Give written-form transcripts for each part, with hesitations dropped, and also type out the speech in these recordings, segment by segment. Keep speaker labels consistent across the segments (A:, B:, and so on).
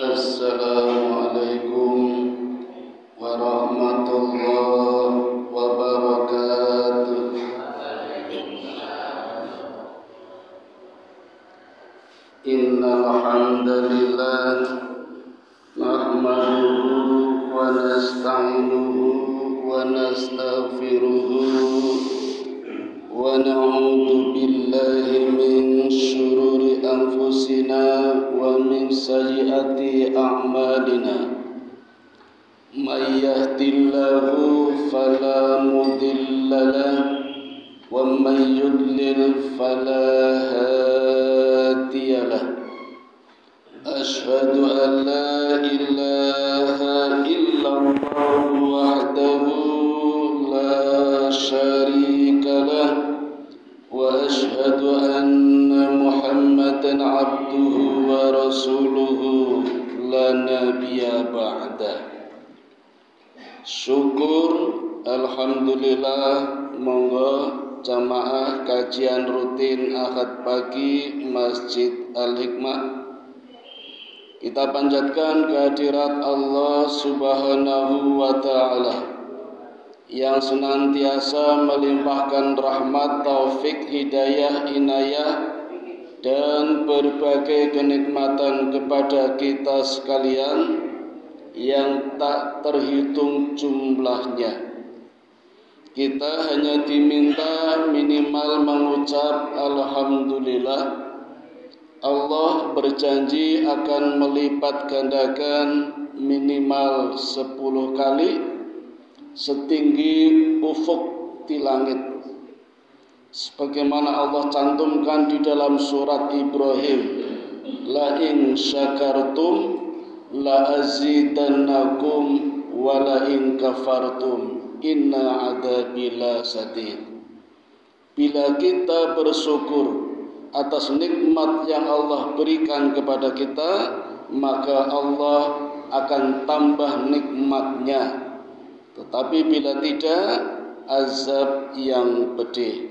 A: Assalamualaikum warahmatullahi wabarakatuh. Innal hamdalillah nahmaduhu wa nasta'inuhu wa nastaghfiruhu wa na'udzu billahi min syururi anfusina wa min sayyiati a'malina. May yahdihillahu fala mudilla lahu wa may yudlil fala hadiya lahu. Ashhadu an la ilaha illallah wahdahu la syarika lahu wa ashhadu anna Muhammadan abduhu wa rasuluhu la nabiyya ba'dah. Syukur alhamdulillah, monggo jamaah kajian rutin Ahad pagi Masjid Al-Hikmah kita panjatkan kehadirat Allah Subhanahu wa ta'ala yang senantiasa melimpahkan rahmat, taufik, hidayah, inayah dan berbagai kenikmatan kepada kita sekalian yang tak terhitung jumlahnya. Kita hanya diminta minimal mengucap alhamdulillah. Allah berjanji akan melipat gandakan minimal 10 kali setinggi ufuk di langit. Sebagaimana Allah cantumkan di dalam surat Ibrahim, la in syakartum la azidannakum wa la in kafartum inna adzabi lasadid. Bila kita bersyukur atas nikmat yang Allah berikan kepada kita, maka Allah akan tambah nikmatnya. Tetapi bila tidak, azab yang pedih.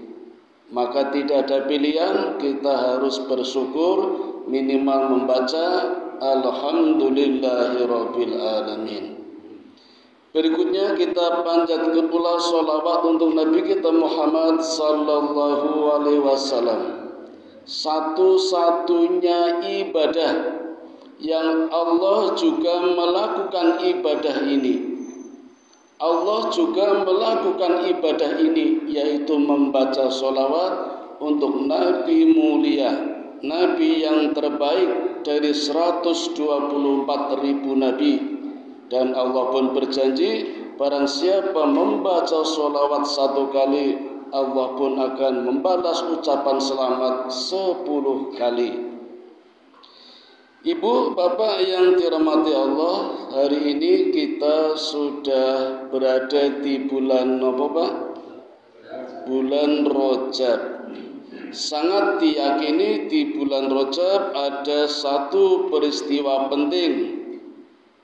A: Maka tidak ada pilihan, kita harus bersyukur, minimal membaca alhamdulillahirabbil alamin. Berikutnya kita panjatkan pula sholawat untuk Nabi kita Muhammad sallallahu alaihi wasallam. Satu-satunya ibadah yang Allah juga melakukan ibadah ini. Allah juga melakukan ibadah ini, yaitu membaca sholawat untuk Nabi mulia, Nabi yang terbaik dari 124.000 Nabi. Dan Allah pun berjanji, barang siapa membaca sholawat 1 kali, Allah pun akan membalas ucapan selamat 10 kali. Ibu, bapak yang dirahmati Allah, hari ini kita sudah berada di bulan apa, Pak? Bulan Rajab. Sangat diyakini di bulan Rajab ada satu peristiwa penting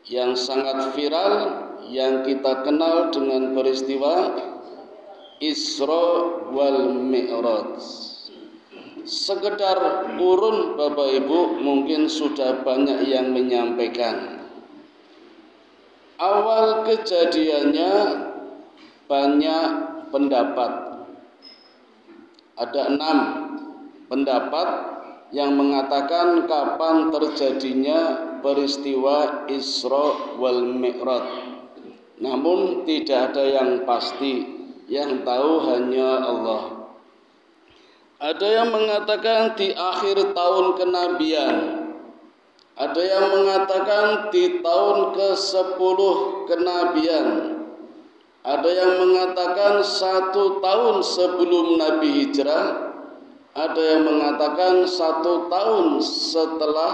A: yang sangat viral yang kita kenal dengan peristiwa Isra wal Mi'raj. Sekedar urun Bapak Ibu mungkin sudah banyak yang menyampaikan. Awal kejadiannya banyak pendapat. Ada 6 pendapat yang mengatakan kapan terjadinya peristiwa Isra wal Mi'raj. Namun tidak ada yang pasti. Yang tahu hanya Allah. Ada yang mengatakan di akhir tahun kenabian. Ada yang mengatakan di tahun ke-10 kenabian. Ada yang mengatakan 1 tahun sebelum Nabi hijrah. Ada yang mengatakan 1 tahun setelah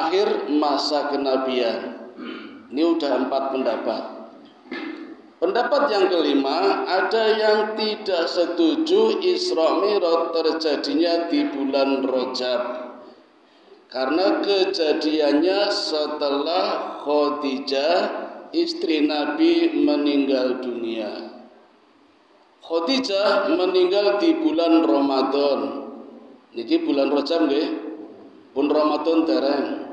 A: akhir masa kenabian. Ini udah 4 pendapat. Pendapat yang kelima, ada yang tidak setuju Isra Mi'raj terjadinya di bulan Rajab. Karena kejadiannya setelah Khadijah, istri Nabi, meninggal dunia. Khadijah meninggal di bulan Ramadan. Niki bulan Rajab nggih. Pun Ramadan dereng.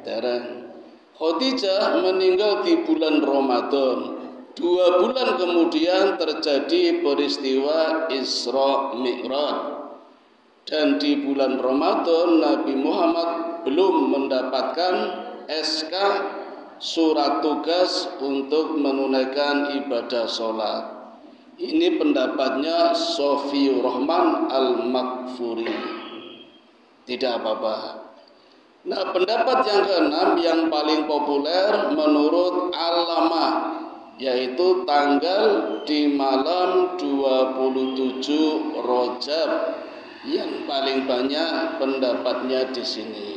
A: Dereng. Khadijah meninggal di bulan Ramadan. 2 bulan kemudian terjadi peristiwa Isra Mi'raj. Dan di bulan Ramadan Nabi Muhammad belum mendapatkan SK surat tugas untuk menunaikan ibadah sholat. Ini pendapatnya Sofiur Rahman Al-Makfuri. Tidak apa-apa. Nah, pendapat yang keenam yang paling populer menurut Al-Lamah, yaitu tanggal di malam 27 Rajab, yang paling banyak pendapatnya di sini.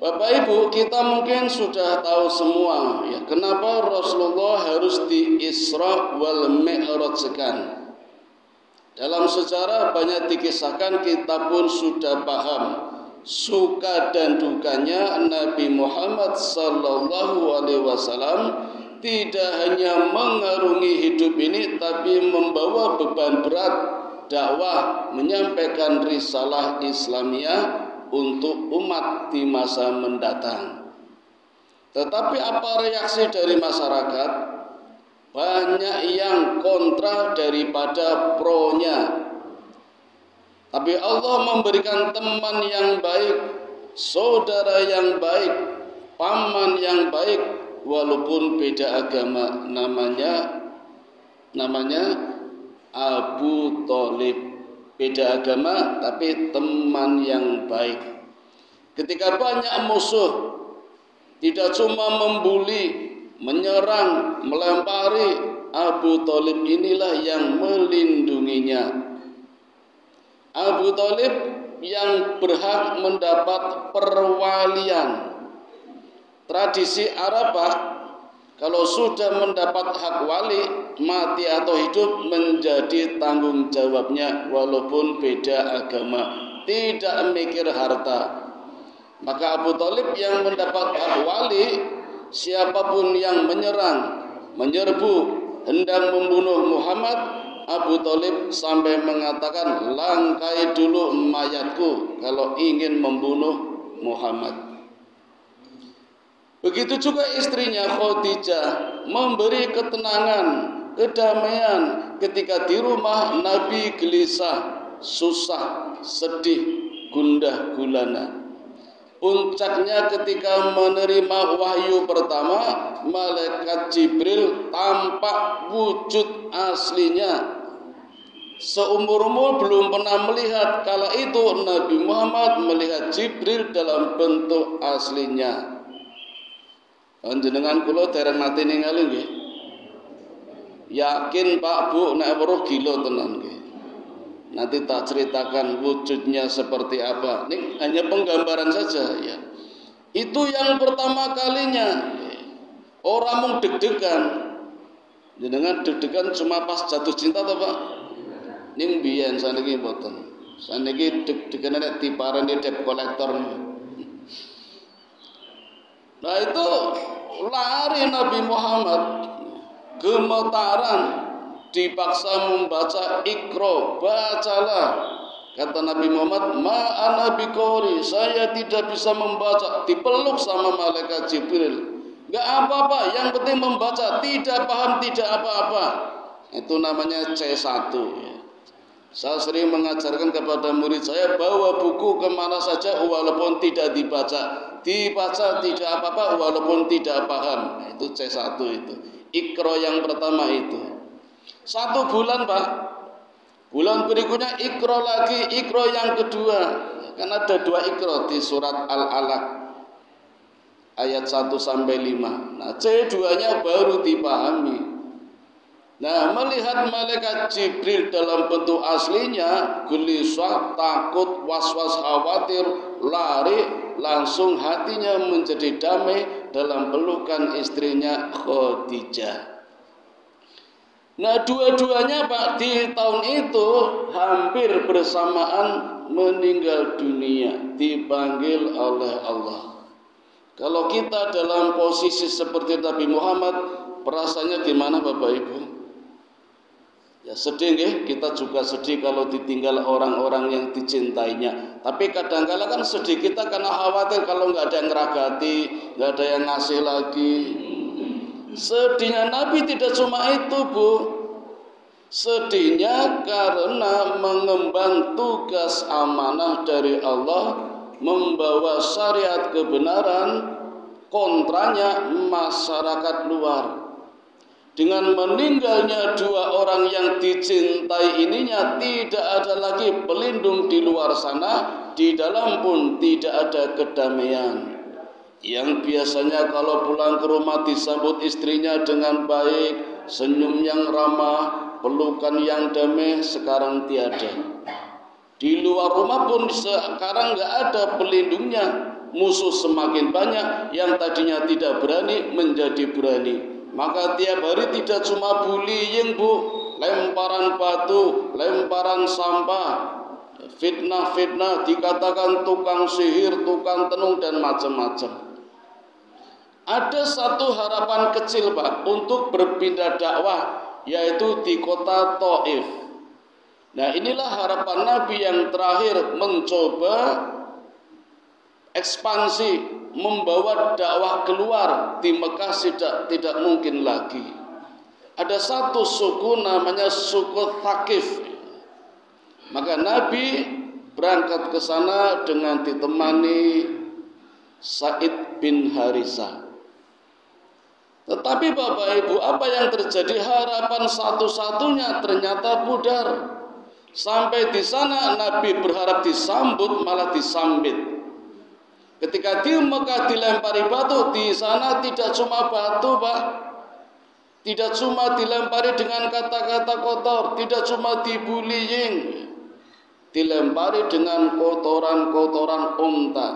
A: Bapak Ibu, kita mungkin sudah tahu semua ya, kenapa Rasulullah harus di Isra wal Mi'rajkan. Dalam sejarah banyak dikisahkan, kita pun sudah paham suka dan dukanya Nabi Muhammad sallallahu alaihi wasallam tidak hanya mengarungi hidup ini, tapi membawa beban berat dakwah, menyampaikan risalah Islamiyah untuk umat di masa mendatang. Tetapi apa reaksi dari masyarakat? Banyak yang kontra daripada pronya. Tapi Allah memberikan teman yang baik, saudara yang baik, paman yang baik, walaupun beda agama. Namanya Abu Thalib. Beda agama tapi teman yang baik. Ketika banyak musuh, tidak cuma membuli, menyerang, melempari, Abu Thalib inilah yang melindunginya. Abu Thalib yang berhak mendapat perwalian. Tradisi Arab, Pak, kalau sudah mendapat hak wali, mati atau hidup menjadi tanggung jawabnya, walaupun beda agama, tidak mikir harta. Maka Abu Thalib yang mendapat hak wali, siapapun yang menyerang, menyerbu, hendak membunuh Muhammad, Abu Thalib sampai mengatakan, langkai dulu mayatku kalau ingin membunuh Muhammad. Begitu juga istrinya Khadijah memberi ketenangan, kedamaian ketika di rumah Nabi gelisah, susah, sedih, gundah gulana. Puncaknya ketika menerima wahyu pertama, malaikat Jibril tampak wujud aslinya. Seumur-umur belum pernah melihat, kala itu Nabi Muhammad melihat Jibril dalam bentuk aslinya. Panjenengan kula dereng nate ningali nggih. Yakin Pak Bu nek weruh gila tenan nggih. Nanti tak ceritakan wujudnya seperti apa. Ini hanya penggambaran saja ya. Itu yang pertama kalinya. Orang mung deg-degan. Jenengan deg-degan cuma pas jatuh cinta toh Pak? Ning biyen saniki mboten. Saniki deg-degan nek diparani debt collector. Nah itu lari Nabi Muhammad, gemetaran, dipaksa membaca Iqra, bacalah. Kata Nabi Muhammad, ma ana biqori, saya tidak bisa membaca. Dipeluk sama malaikat Jibril. Enggak apa-apa, yang penting membaca, tidak paham tidak apa-apa. Itu namanya C1 ya. Saya sering mengajarkan kepada murid saya, bawa buku kemana saja walaupun tidak dibaca. Dibaca tidak apa-apa walaupun tidak paham. Itu C1 itu. Iqra yang pertama itu. 1 bulan Pak. Bulan berikutnya Iqra lagi, Iqra yang kedua. Kan ada 2 Iqra di surat Al-Alaq ayat 1 sampai 5. Nah, C2-nya baru dipahami. Nah, melihat malaikat Jibril dalam bentuk aslinya, gelisah, takut, was-was, khawatir, lari, langsung hatinya menjadi damai dalam pelukan istrinya Khadijah. Nah, dua-duanya Pak di tahun itu hampir bersamaan meninggal dunia, dipanggil oleh Allah. Kalau kita dalam posisi seperti Nabi Muhammad, perasaannya gimana Bapak Ibu? Ya sedih nggih, kita juga sedih kalau ditinggal orang-orang yang dicintainya. Tapi kadang-kala kan sedih kita karena khawatir kalau nggak ada yang ngeragati, nggak ada yang ngasih lagi. Sedihnya Nabi tidak cuma itu, Bu. Sedihnya karena mengemban tugas amanah dari Allah, membawa syariat kebenaran, kontranya masyarakat luar. Dengan meninggalnya dua orang yang dicintai ininya, tidak ada lagi pelindung di luar sana, di dalam pun tidak ada kedamaian. Yang biasanya kalau pulang ke rumah disambut istrinya dengan baik, senyum yang ramah, pelukan yang damai, sekarang tiada. Di luar rumah pun sekarang nggak ada pelindungnya. Musuh semakin banyak, yang tadinya tidak berani menjadi berani. Maka tiap hari tidak cuma bullying, Bu, lemparan batu, lemparan sampah, fitnah-fitnah, dikatakan tukang sihir, tukang tenung dan macam-macam. Ada satu harapan kecil, Pak, untuk berpindah dakwah, yaitu di kota Taif. Nah, inilah harapan Nabi yang terakhir, mencoba ekspansi, membawa dakwah keluar. Di Mekah tidak mungkin lagi. Ada satu suku namanya suku Thaqif. Maka Nabi berangkat ke sana dengan ditemani Sa'id bin Harisah. Tetapi Bapak Ibu, apa yang terjadi? Harapan satu-satunya ternyata pudar. Sampai di sana Nabi berharap disambut, malah disambit. Ketika di Mekah dilempari batu, di sana tidak cuma batu, Pak. Tidak cuma dilempari dengan kata-kata kotor, tidak cuma dibullying, dilempari dengan kotoran-kotoran unta.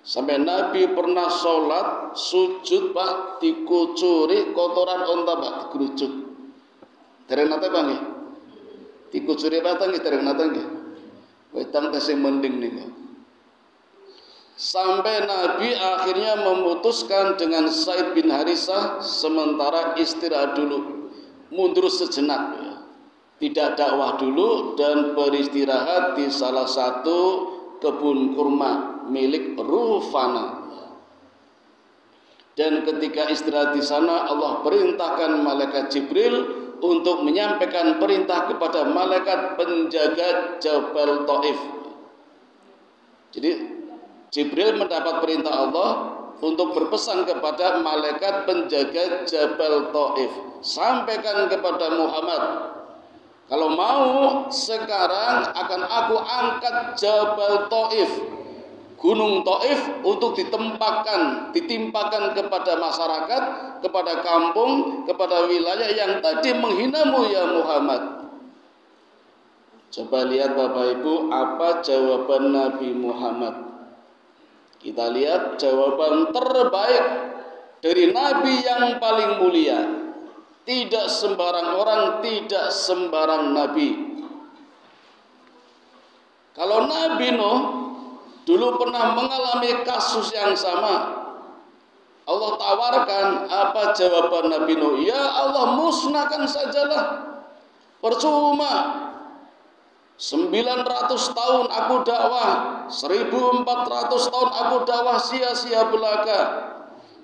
A: Sampai Nabi pernah sholat, sujud, Pak, dikucuri kotoran unta, Pak, dikerucut. Dereng nate Pak nggih? Dikucuri batang nggih, dereng nate nggih. Wetang tesih mending niku. Sampai Nabi akhirnya memutuskan dengan Sa'id bin Harisah sementara istirahat dulu, mundur sejenak, tidak dakwah dulu dan beristirahat di salah satu kebun kurma milik Rufana. Dan ketika istirahat di sana, Allah perintahkan malaikat Jibril untuk menyampaikan perintah kepada malaikat penjaga Jabal Taif. Jadi Jibril mendapat perintah Allah untuk berpesan kepada malaikat penjaga Jabal Taif, sampaikan kepada Muhammad, kalau mau sekarang akan aku angkat Jabal Taif, Gunung Taif, untuk ditimpakan kepada masyarakat, kepada kampung, kepada wilayah yang tadi menghinamu ya Muhammad. Coba lihat Bapak Ibu, apa jawaban Nabi Muhammad. Kita lihat jawaban terbaik dari Nabi yang paling mulia. Tidak sembarang orang, tidak sembarang Nabi. Kalau Nabi Nuh dulu pernah mengalami kasus yang sama, Allah tawarkan, apa jawaban Nabi Nuh? Ya Allah, musnahkan sajalah, percuma. 900 tahun aku dakwah, 1400 tahun aku dakwah, sia-sia belaka.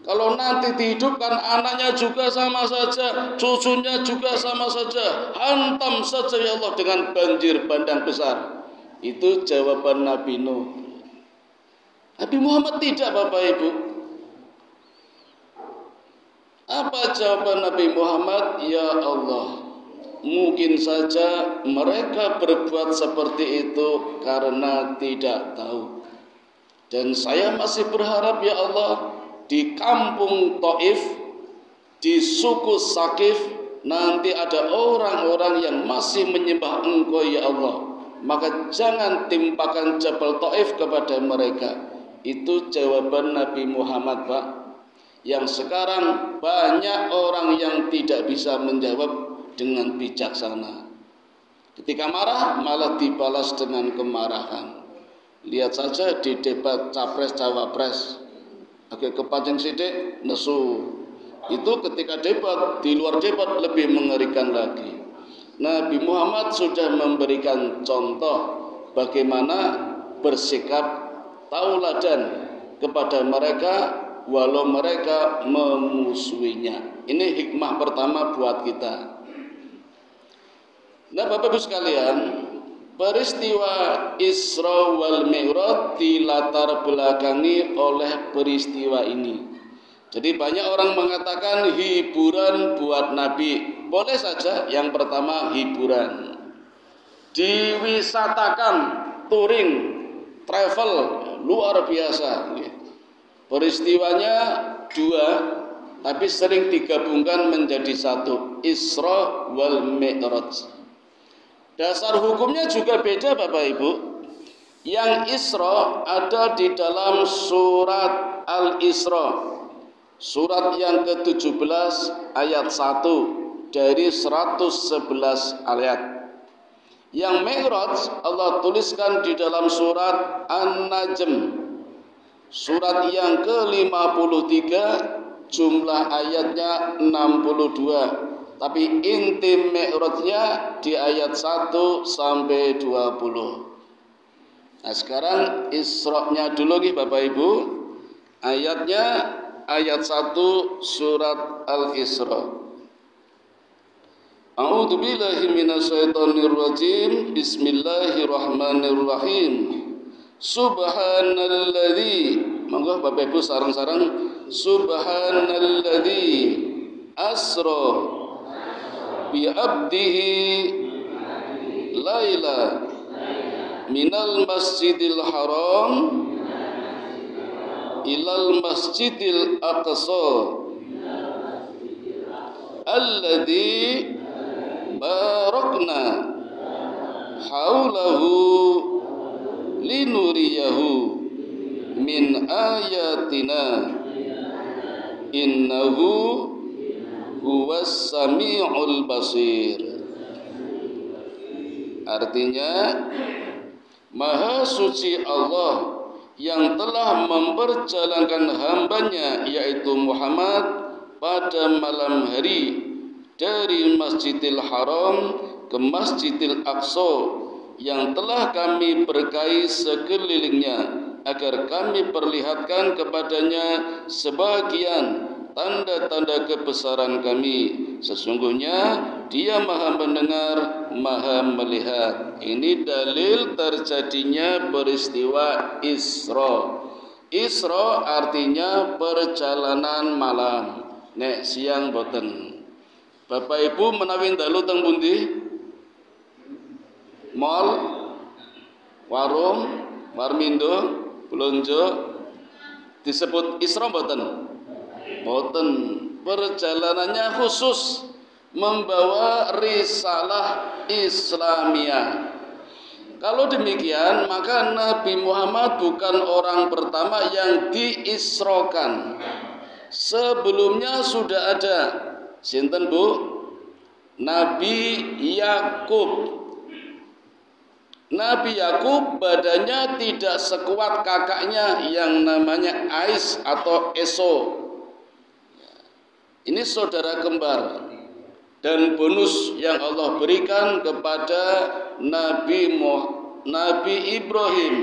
A: Kalau nanti dihidupkan anaknya juga sama saja, cucunya juga sama saja, hantam saja ya Allah dengan banjir bandang besar. Itu jawaban Nabi Nuh. Nabi Muhammad tidak, Bapak Ibu. Apa jawaban Nabi Muhammad? Ya Allah, mungkin saja mereka berbuat seperti itu karena tidak tahu. Dan saya masih berharap ya Allah, di kampung Taif, di suku Thaqif, nanti ada orang-orang yang masih menyembah Engkau ya Allah. Maka jangan timpakan Jabal Taif kepada mereka. Itu jawaban Nabi Muhammad, Pak. Yang sekarang banyak orang yang tidak bisa menjawab dengan bijaksana. Ketika marah malah dibalas dengan kemarahan. Lihat saja di debat capres cawapres, agak kepancing sidik nesu, Itu ketika debat, di luar debat lebih mengerikan lagi. Nabi Muhammad sudah memberikan contoh bagaimana bersikap tauladan kepada mereka walau mereka memusuhinya. Ini hikmah pertama buat kita. Nah, Bapak Ibu sekalian, peristiwa Isra wal Mi'raj dilatar belakangi oleh peristiwa ini. Jadi banyak orang mengatakan hiburan buat Nabi. Boleh saja, yang pertama hiburan. Diwisatakan, touring, travel, luar biasa. Peristiwanya dua, tapi sering digabungkan menjadi satu. Isra wal Mi'raj. Dasar hukumnya juga beda Bapak Ibu. Yang Isra ada di dalam surat Al-Isra. Surat yang ke-17 ayat 1 dari 111 ayat. Yang Mi'raj Allah tuliskan di dalam surat An-Najm. Surat yang ke-53 jumlah ayatnya 62. Tapi inti Mi'rajnya di ayat 1 sampai 20. Nah, sekarang Isra-nya dulu nih Bapak Ibu. Ayatnya ayat 1 surat Al-Isra. A'udzu billahi minasyaitonir rajim. Bismillahirrahmanirrahim. Subhanalladzi, monggo Bapak Ibu sareng-sareng. Subhanalladzi asra bi 'abdihi laila minal masjidil haram ilal masjidil aqsa alladzi barakna haulahu linuriyahu min ayatina innahu huwas sami'ul basir. Artinya, Maha suci Allah yang telah memperjalankan hambanya yaitu Muhammad pada malam hari dari Masjidil Haram ke Masjidil Aqsa yang telah kami berkahi sekelilingnya agar kami perlihatkan kepadanya sebagian tanda-tanda kebesaran kami. Sesungguhnya Dia Maha mendengar, Maha melihat. Ini dalil terjadinya peristiwa Isra. Isra artinya perjalanan malam. Nek siang boten. Bapak Ibu menawi dalu teng pundi? Mall, warung, warmindo, belanja disebut Isra boten? Boten. Perjalanannya khusus membawa risalah Islamiyah. Kalau demikian, maka Nabi Muhammad bukan orang pertama yang diisrokan. Sebelumnya sudah ada, sinten Bu? Nabi Yakub. Nabi Yakub badannya tidak sekuat kakaknya yang namanya Ais atau Esau. Ini saudara kembar. Dan bonus yang Allah berikan kepada Nabi Ibrahim.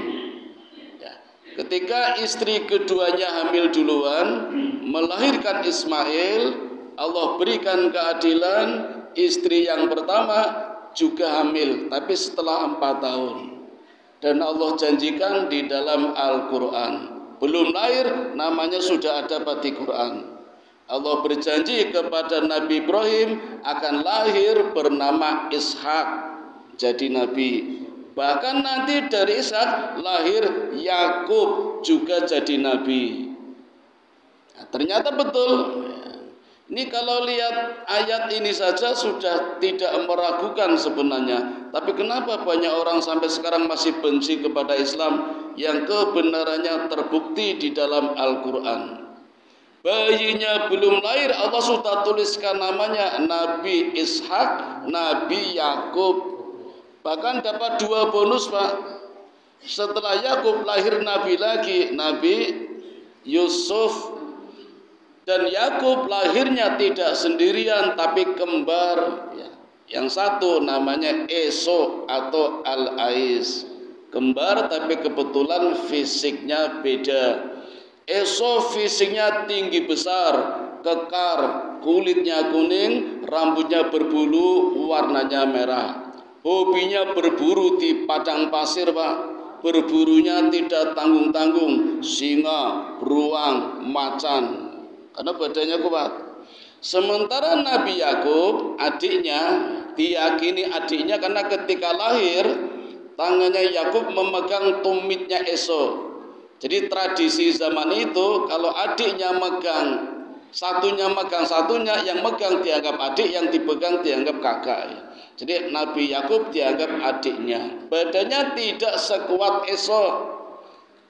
A: Ya. Ketika istri keduanya hamil duluan, melahirkan Ismail, Allah berikan keadilan, istri yang pertama juga hamil, tapi setelah 4 tahun. Dan Allah janjikan di dalam Al-Quran. Belum lahir, namanya sudah ada pada Quran. Allah berjanji kepada Nabi Ibrahim akan lahir bernama Ishak, jadi Nabi. Bahkan nanti dari Ishak lahir Yakub juga jadi Nabi. Nah, ternyata betul. Ini kalau lihat ayat ini saja sudah tidak meragukan sebenarnya. Tapi kenapa banyak orang sampai sekarang masih benci kepada Islam yang kebenarannya terbukti di dalam Al-Quran? Bayinya belum lahir, Allah sudah tuliskan namanya Nabi Ishak, Nabi Yakub. Bahkan dapat 2 bonus Pak. Setelah Yakub lahir Nabi lagi, Nabi Yusuf. Dan Yakub lahirnya tidak sendirian tapi kembar. Yang satu namanya Esau atau Al-Ais, kembar tapi kebetulan fisiknya beda. Esau fisiknya tinggi besar, kekar, kulitnya kuning, rambutnya berbulu, warnanya merah. Hobinya berburu di padang pasir, Pak. Berburunya tidak tanggung-tanggung, singa, beruang, macan, karena badannya kuat. Sementara Nabi Yakub, adiknya, diyakini adiknya karena ketika lahir tangannya Yakub memegang tumitnya Esau. Jadi tradisi zaman itu kalau adiknya megang satunya, yang megang dianggap adik, yang dipegang dianggap kakak. Jadi Nabi Yakub dianggap adiknya. Badannya tidak sekuat Esau.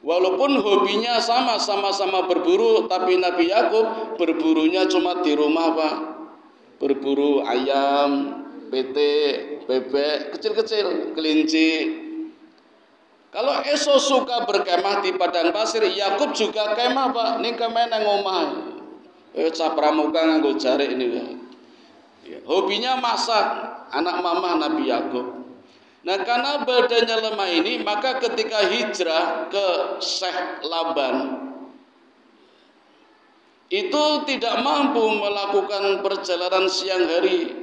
A: Walaupun hobinya sama-sama berburu, tapi Nabi Yakub berburunya cuma di rumah, Pak. Berburu ayam, petek, bebek, kecil-kecil, kelinci. Kalau Esau suka berkemah di padang pasir, Yakub juga kemah, Pak. Ini kemah nang omah. Capramuka nganggo jarik ini. Hobinya masak, anak mama Nabi Yakub. Nah, karena badannya lemah ini, maka ketika hijrah ke Syekh Laban itu tidak mampu melakukan perjalanan siang hari.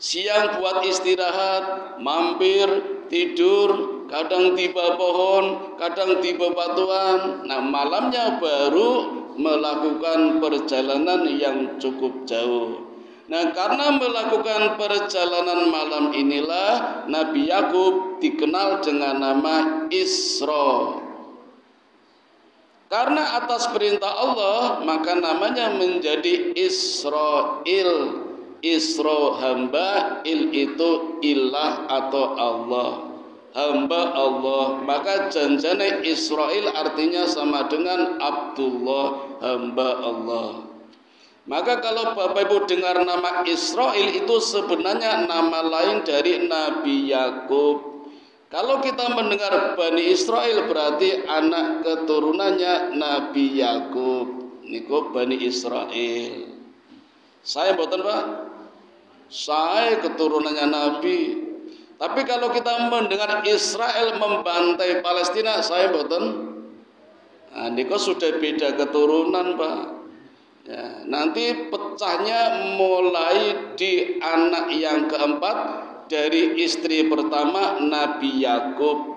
A: Siang buat istirahat, mampir, tidur, kadang tiba pohon, kadang tiba batuan. Nah, malamnya baru melakukan perjalanan yang cukup jauh. Nah, karena melakukan perjalanan malam inilah Nabi Yakub dikenal dengan nama Isra. Karena atas perintah Allah, maka namanya menjadi Israil. Isra hamba, il itu ilah atau Allah, hamba Allah. Maka janjane Israil artinya sama dengan Abdullah, hamba Allah. Maka kalau Bapak Ibu dengar nama Israil, itu sebenarnya nama lain dari Nabi Yakub. Kalau kita mendengar Bani Israil berarti anak keturunannya Nabi Yakub. Niku Bani Israil. Saya mboten, Pak. Saya keturunannya Nabi. Tapi kalau kita mendengar Israel membantai Palestina, saya mboten. Nah, niku sudah beda keturunan, Pak. Ya, nanti pecahnya mulai di anak yang keempat dari istri pertama Nabi Yakub.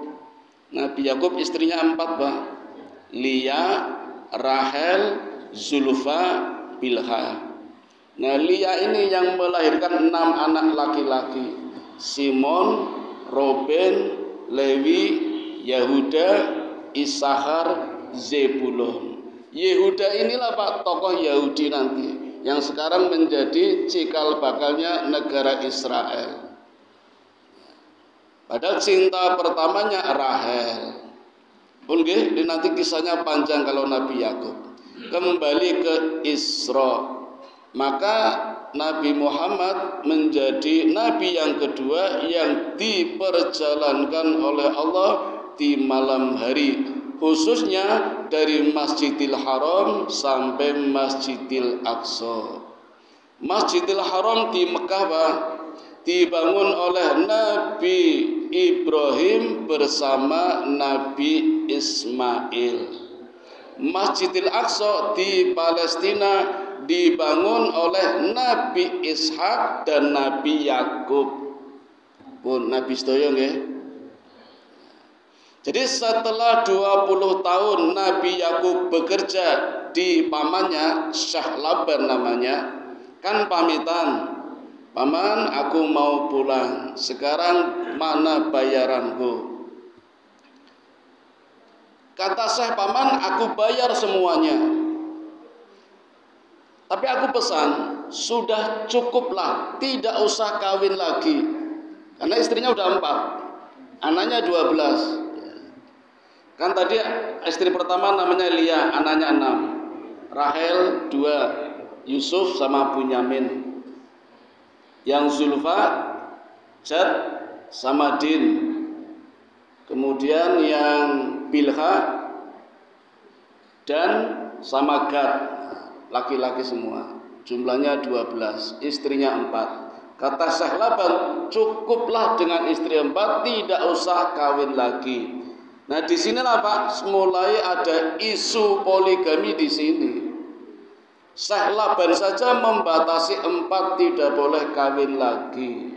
A: Nabi Yakub istrinya 4, Pak. Lia, Rahel, Zulfa, Bilha. Nah, Lia ini yang melahirkan 6 anak laki-laki. Simon, Ruben, Lewi, Yehuda, Isahar, Zebulon. Yehuda inilah, Pak, tokoh Yahudi nanti yang sekarang menjadi cikal bakalnya negara Israel. Padahal cinta pertamanya Rahel. Pun nggih, nanti kisahnya panjang kalau Nabi Yakub. Kembali ke Isra. Maka Nabi Muhammad menjadi nabi yang kedua yang diperjalankan oleh Allah di malam hari, khususnya dari Masjidil Haram sampai Masjidil Aqsa. Masjidil Haram di Mekah, Pak, dibangun oleh Nabi Ibrahim bersama Nabi Ismail. Masjidil Aqsa di Palestina dibangun oleh Nabi Ishak dan Nabi Yakub. Pun Nabi sedaya nggih. Jadi setelah 20 tahun Nabi Yakub bekerja di pamannya, Syekh Laban namanya, kan pamitan. Paman, aku mau pulang. Sekarang mana bayaranku? Kata Syekh, paman, aku bayar semuanya. Tapi aku pesan, sudah cukuplah, tidak usah kawin lagi. Karena istrinya udah 4, anaknya 12. Kan tadi istri pertama namanya Lia, anaknya 6. Rahel 2, Yusuf sama Bunyamin. Yang Zulfa, Jad sama Din. Kemudian yang Bilha dan sama Gad. laki-laki semua. Jumlahnya 12, istrinya 4. Kata Syekh Laban, cukuplah dengan istri 4, tidak usah kawin lagi. Nah, di sinilah Pak, mulai ada isu poligami di sini. Syekh Laban saja membatasi 4, tidak boleh kawin lagi.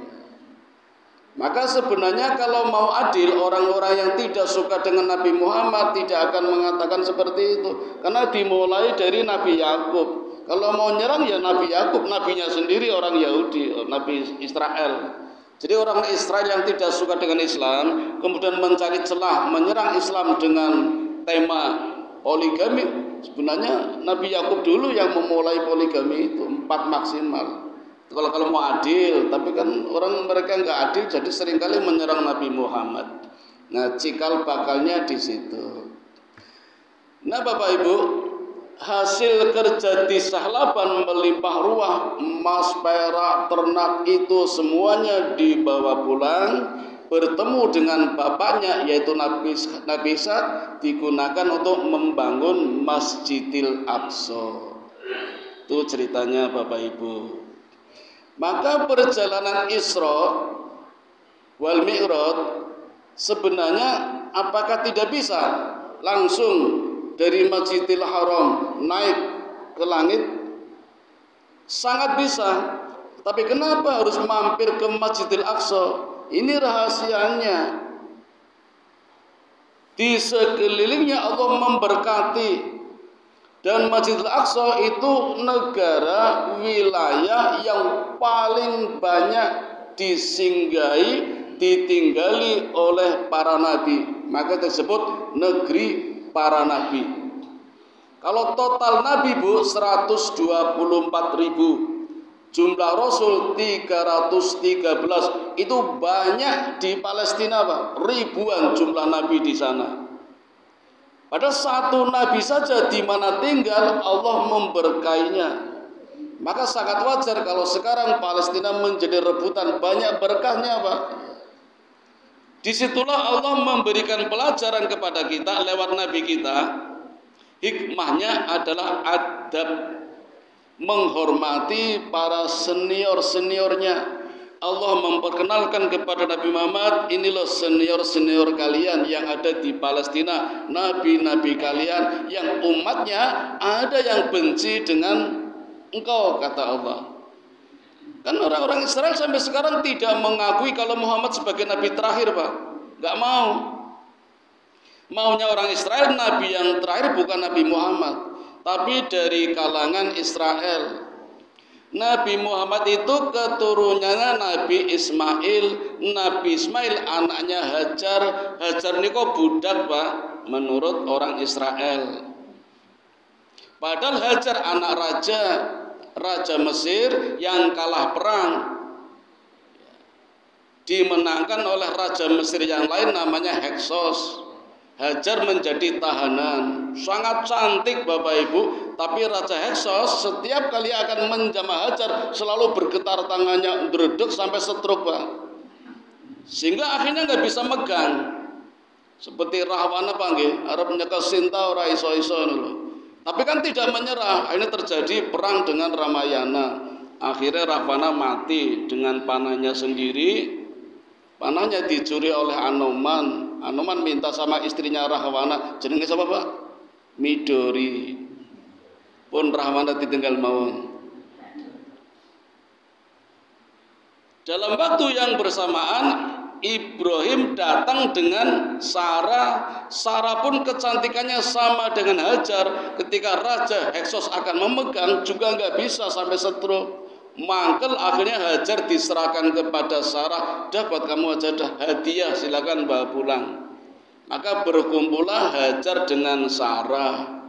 A: Maka sebenarnya kalau mau adil, orang-orang yang tidak suka dengan Nabi Muhammad tidak akan mengatakan seperti itu. Karena dimulai dari Nabi Yakub. Kalau mau nyerang ya Nabi Yakub, nabinya sendiri orang Yahudi, Nabi Israel. Jadi orang Israel yang tidak suka dengan Islam, kemudian mencari celah, menyerang Islam dengan tema poligami. Sebenarnya Nabi Yakub dulu yang memulai poligami itu, 4 maksimal. Kalau mau adil, tapi kan orang mereka nggak adil, jadi seringkali menyerang Nabi Muhammad. Nah, cikal bakalnya di situ. Nah, Bapak Ibu, hasil kerja di Syekh Laban melimpah ruah, emas, perak, ternak itu semuanya dibawa pulang, bertemu dengan bapaknya yaitu Nabi Isa, digunakan untuk membangun Masjidil Aqsa. Itu ceritanya Bapak Ibu. Maka perjalanan Isra wal Mi'raj sebenarnya apakah tidak bisa langsung dari Masjidil Haram naik ke langit? Sangat bisa. Tapi kenapa harus mampir ke Masjidil Aqsa? Ini rahasianya. Di sekelilingnya Allah memberkati. Dan Masjidil Aqsa itu negara, wilayah yang paling banyak disinggahi, ditinggali oleh para nabi. Maka disebut negeri para nabi. Kalau total nabi Bu 124.000, jumlah rasul 313. Itu banyak di Palestina Pak, ribuan jumlah nabi di sana. Padahal satu nabi saja di mana tinggal Allah memberkainya. Maka sangat wajar kalau sekarang Palestina menjadi rebutan, banyak berkahnya Pak. Disitulah Allah memberikan pelajaran kepada kita lewat Nabi kita. Hikmahnya adalah adab, menghormati para senior-seniornya. Allah memperkenalkan kepada Nabi Muhammad, inilah senior-senior kalian yang ada di Palestina, nabi-nabi kalian yang umatnya ada yang benci dengan engkau, kata Allah. Kan orang-orang Israel sampai sekarang tidak mengakui kalau Muhammad sebagai nabi terakhir Pak. Gak mau. Maunya orang Israel nabi yang terakhir bukan Nabi Muhammad, tapi dari kalangan Israel. Nabi Muhammad itu keturunannya Nabi Ismail. Nabi Ismail anaknya Hajar. Hajar ini kok budak Pak, menurut orang Israel. Padahal Hajar anak Raja Mesir yang kalah perang, dimenangkan oleh Raja Mesir yang lain namanya Heksos. Hajar menjadi tahanan, sangat cantik Bapak Ibu, tapi Raja Heksos setiap kali akan menjamah Hajar selalu bergetar tangannya, dredeg sampai stroke Pak. Sehingga akhirnya nggak bisa megang. Seperti Rahwana panggil, Arab nyekel Sinta ora iso-iso loh. Tapi kan tidak menyerah. Akhirnya terjadi perang dengan Ramayana. Akhirnya Rahwana mati dengan panahnya sendiri. Panahnya dicuri oleh Anoman. Anoman minta sama istrinya Rahwana, jenenge siapa Pak? Midori. Pun Rahwana ditinggal mawon. Dalam waktu yang bersamaan Ibrahim datang dengan Sarah. Sarah pun kecantikannya sama dengan Hajar. Ketika Raja Heksos akan memegang juga nggak bisa sampai stroke. Mangkel akhirnya Hajar diserahkan kepada Sarah. Dapat kamu aja dah hadiah, silakan bawa pulang. Maka berkumpullah Hajar dengan Sarah.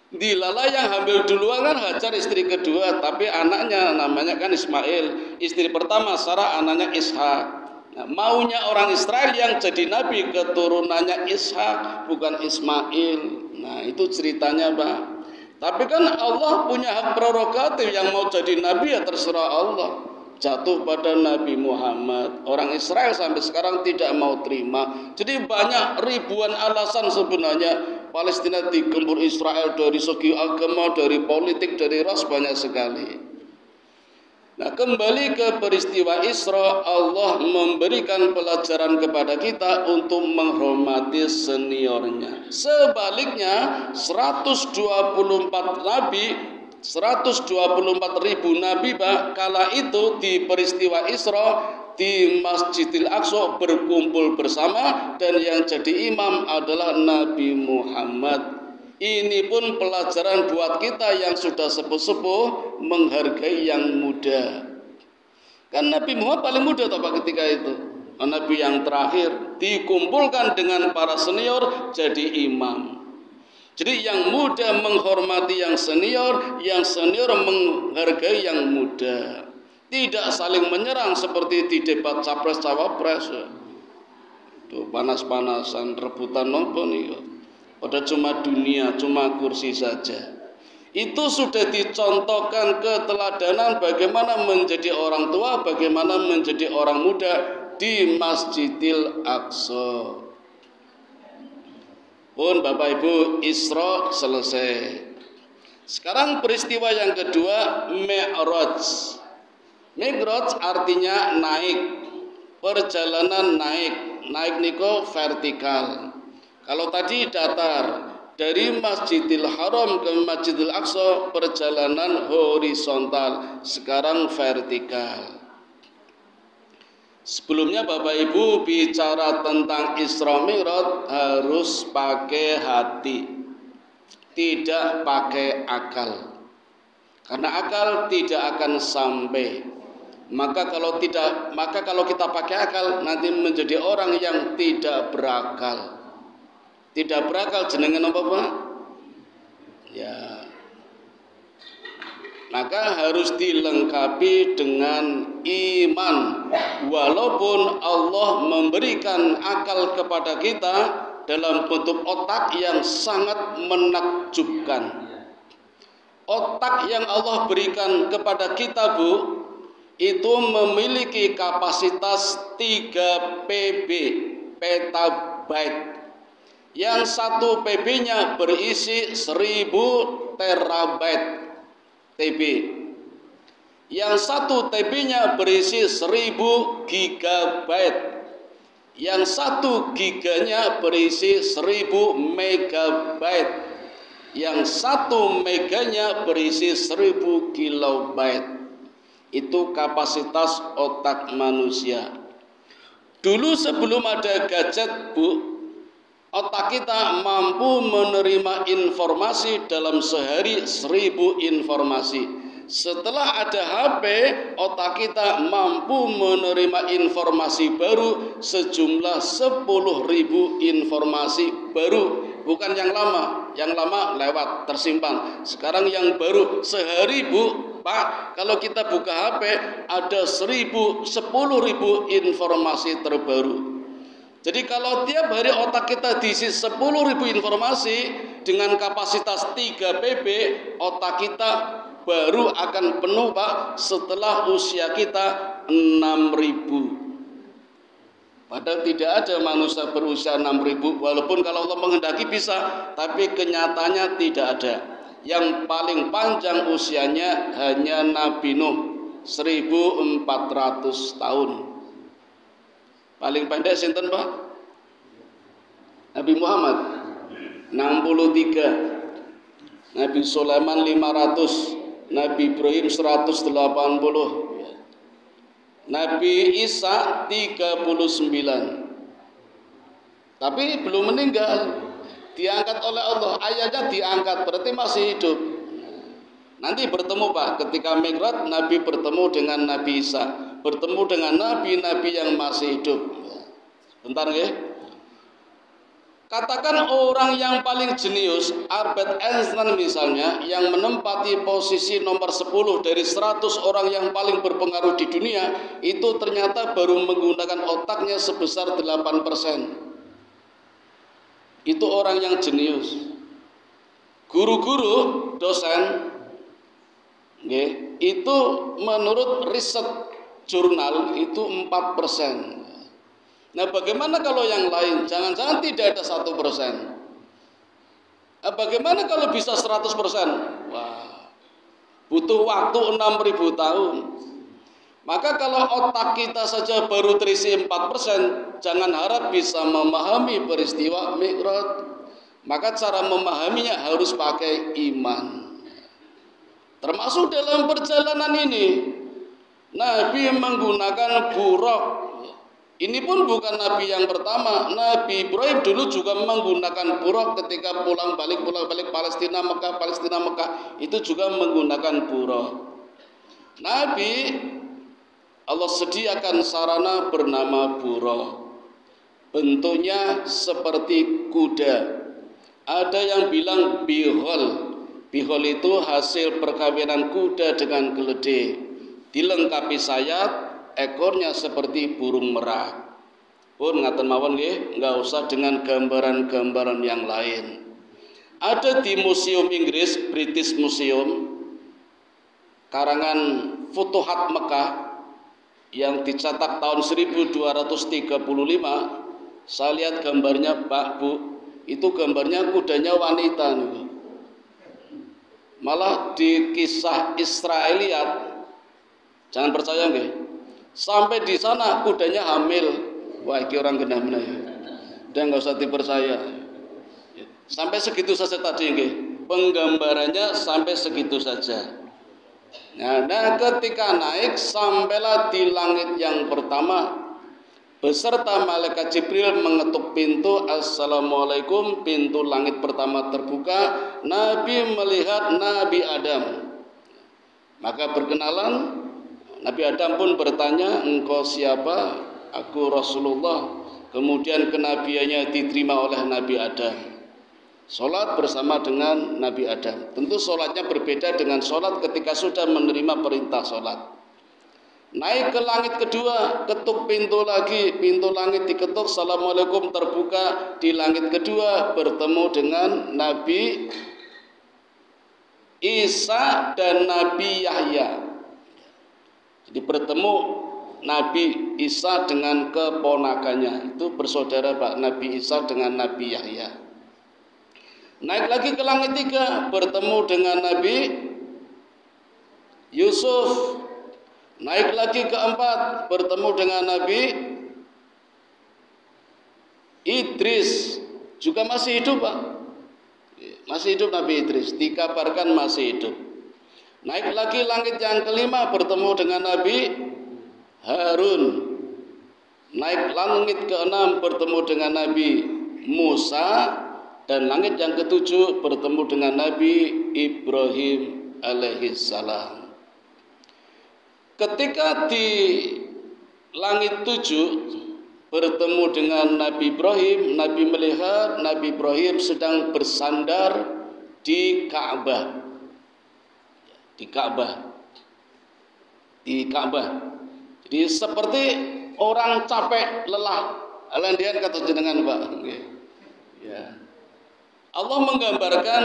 A: Dilala yang hamil duluan kan Hajar istri kedua, tapi anaknya namanya kan Ismail. Istri pertama Sarah anaknya Ishak. Nah, maunya orang Israel yang jadi nabi keturunannya Ishak bukan Ismail. Nah itu ceritanya Pak. Tapi kan Allah punya hak prerogatif, yang mau jadi nabi ya terserah Allah. Jatuh pada Nabi Muhammad. Orang Israel sampai sekarang tidak mau terima. Jadi banyak ribuan alasan sebenarnya Palestina digempur Israel dari segi agama, dari politik, dari ras, banyak sekali. Nah, kembali ke peristiwa Isra, Allah memberikan pelajaran kepada kita untuk menghormati seniornya. Sebaliknya, 124.000 nabi kala itu di peristiwa Isra di Masjidil Aqsa berkumpul bersama, dan yang jadi imam adalah Nabi Muhammad. Ini pun pelajaran buat kita yang sudah sepuh-sepuh menghargai yang muda. Kan Nabi Muhammad paling muda Pak ketika itu. Nabi yang terakhir dikumpulkan dengan para senior jadi imam. Jadi yang muda menghormati yang senior menghargai yang muda. Tidak saling menyerang seperti di debat capres-cawapres. Tuh panas-panasan rebutan nopo nih. Padahal cuma dunia, cuma kursi saja. Itu sudah dicontohkan keteladanan bagaimana menjadi orang tua, bagaimana menjadi orang muda di Masjidil Aqsa. Pun Bapak Ibu, Isra selesai. Sekarang peristiwa yang kedua, Mi'raj. Mi'raj artinya naik, perjalanan naik. Naik niko vertikal. Kalau tadi datar, dari Masjidil Haram ke Masjidil Aqsa perjalanan horizontal, sekarang vertikal. Sebelumnya Bapak Ibu bicara tentang Isra Mi'raj harus pakai hati, tidak pakai akal. Karena akal tidak akan sampai. Maka kalau kita pakai akal nanti menjadi orang yang tidak berakal. Tidak berakal jenengan apa Pak? Ya. Maka harus dilengkapi dengan iman. Walaupun Allah memberikan akal kepada kita dalam bentuk otak yang sangat menakjubkan. Otak yang Allah berikan kepada kita Bu, itu memiliki kapasitas 3 PB, petabyte. Yang 1 PB-nya berisi 1000 terabyte TB. Yang 1 TB-nya berisi 1000 gigabyte. Yang 1 giganya berisi 1000 megabyte. Yang 1 meganya berisi 1000 kilobyte. Itu kapasitas otak manusia. Dulu sebelum ada gadget Bu, otak kita mampu menerima informasi dalam sehari 1000 informasi. Setelah ada HP, otak kita mampu menerima informasi baru sejumlah 10.000 informasi baru. Bukan yang lama lewat tersimpan. Sekarang yang baru sehari Bu, Pak, kalau kita buka HP ada 10.000 informasi terbaru. Jadi kalau tiap hari otak kita diisi 10.000 informasi dengan kapasitas 3 PB, otak kita baru akan penuh Pak setelah usia kita 6.000. Padahal tidak ada manusia berusia 6.000, walaupun kalau Allah menghendaki bisa, tapi kenyataannya tidak ada. Yang paling panjang usianya hanya Nabi Nuh, 1400 tahun. Paling pendek sinten Pak? Nabi Muhammad 63. Nabi Sulaiman 500. Nabi Ibrahim 180. Nabi Isa 39. Tapi belum meninggal. Diangkat oleh Allah. Ayahnya diangkat, berarti masih hidup. Nanti bertemu Pak, ketika Mi'raj Nabi bertemu dengan Nabi Isa, bertemu dengan nabi-nabi yang masih hidup. Bentar nggih. Katakan orang yang paling jenius, Albert Einstein misalnya, yang menempati posisi nomor 10 dari 100 orang yang paling berpengaruh di dunia, itu ternyata baru menggunakan otaknya sebesar 8%. Itu orang yang jenius. Guru-guru, dosen, itu menurut riset jurnal itu 4%. Nah bagaimana kalau yang lain? Jangan-jangan tidak ada 1%. Bagaimana kalau bisa 100%? Wah, butuh waktu 6.000 tahun. Maka kalau otak kita saja baru terisi 4%, jangan harap bisa memahami peristiwa Mi'raj. Maka cara memahaminya harus pakai iman. Termasuk dalam perjalanan ini, Nabi menggunakan buraq. Ini pun bukan Nabi yang pertama. Nabi Ibrahim dulu juga menggunakan buraq ketika pulang balik Palestina Mekah, itu juga menggunakan buraq. Nabi Allah sediakan sarana bernama buraq. Bentuknya seperti kuda. Ada yang bilang bihol. Bihol itu hasil perkawinan kuda dengan keledai. Dilengkapi sayap, ekornya seperti burung merak. Pun ngaten mawon nggih, enggak usah dengan gambaran-gambaran yang lain. Ada di Museum Inggris, British Museum, karangan Futuhat Mekah yang dicetak tahun 1235. Saya lihat gambarnya, Pak, Bu, itu gambarnya kudanya wanita nih. Malah di kisah Israeliat, jangan percaya nggih. Sampai di sana kudanya hamil. Wah, ini orang genah ya. Udah nggak usah dipercaya. Sampai segitu saja tadi nggih. Penggambarannya sampai segitu saja. Nah, ketika naik sampailah di langit yang pertama, beserta malaikat Jibril mengetuk pintu. Assalamualaikum. Pintu langit pertama terbuka. Nabi melihat Nabi Adam. Maka berkenalan. Nabi Adam pun bertanya, engkau siapa? Aku Rasulullah. Kemudian kenabiannya diterima oleh Nabi Adam. Sholat bersama dengan Nabi Adam. Tentu sholatnya berbeda dengan sholat ketika sudah menerima perintah sholat. Naik ke langit kedua, ketuk pintu lagi. Pintu langit diketuk, Assalamualaikum, terbuka. Di langit kedua bertemu dengan Nabi Isa dan Nabi Yahya. Jadi bertemu Nabi Isa dengan keponakannya. Itu bersaudara, Pak, Nabi Isa dengan Nabi Yahya. Naik lagi ke langit tiga, bertemu dengan Nabi Yusuf. Naik lagi ke empat, bertemu dengan Nabi Idris. Juga masih hidup, Pak. Masih hidup Nabi Idris, dikabarkan masih hidup. Naik lagi langit yang kelima, bertemu dengan Nabi Harun. Naik langit keenam, bertemu dengan Nabi Musa. Dan langit yang ketujuh, bertemu dengan Nabi Ibrahim alaihissalam. Ketika di langit tujuh bertemu dengan Nabi Ibrahim, Nabi melihat Nabi Ibrahim sedang bersandar di Ka'bah. Di Ka'bah. Jadi seperti orang capek, lelah. Alandian kata jenengan, Pak. Ya. Allah menggambarkan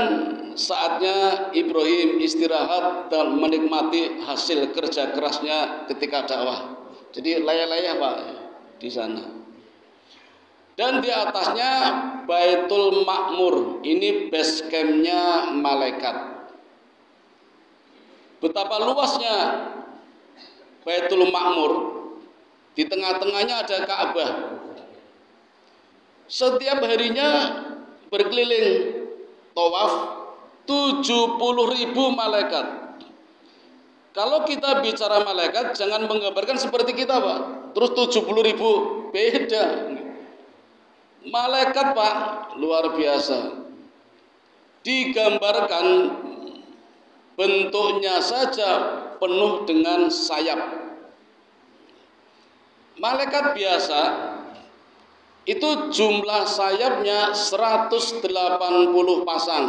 A: saatnya Ibrahim istirahat dan menikmati hasil kerja kerasnya ketika dakwah. Jadi layah-layah, Pak, di sana. Dan di atasnya Baitul Ma'mur. Ini base campnya malaikat. Betapa luasnya Baitul Ma'mur. Di tengah-tengahnya ada Ka'bah. Setiap harinya berkeliling tawaf 70.000 malaikat. Kalau kita bicara malaikat, jangan menggambarkan seperti kita, Pak. Terus 70.000, beda. Malaikat, Pak, luar biasa. Digambarkan bentuknya saja penuh dengan sayap. Malaikat biasa itu jumlah sayapnya 180 pasang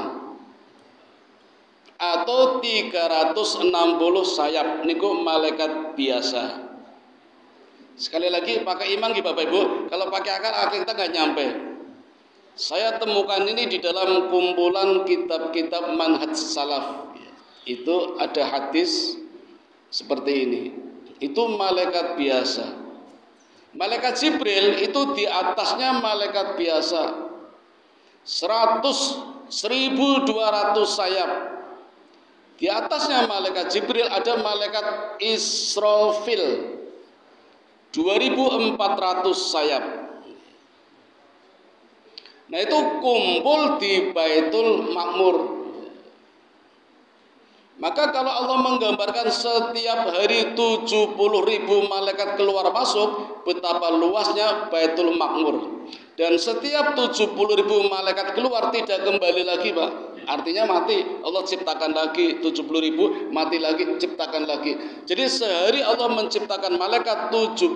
A: atau 360 sayap. Niku malaikat biasa. Sekali lagi pakai iman Bapak Ibu. Kalau pakai akal kita nggak nyampe. Saya temukan ini di dalam kumpulan kitab-kitab manhaj salaf. Itu ada hadis seperti ini. Itu malaikat biasa. Malaikat Jibril itu di atasnya malaikat biasa 100 1.200 sayap. Di atasnya malaikat Jibril ada malaikat Israfil, 2.400 sayap. Nah itu kumpul di Baitul Makmur. Maka kalau Allah menggambarkan setiap hari 70.000 malaikat keluar masuk, betapa luasnya Baitul Makmur. Dan setiap 70.000 malaikat keluar tidak kembali lagi, Pak. Artinya mati. Allah ciptakan lagi 70.000, mati lagi, ciptakan lagi. Jadi sehari Allah menciptakan malaikat 70.000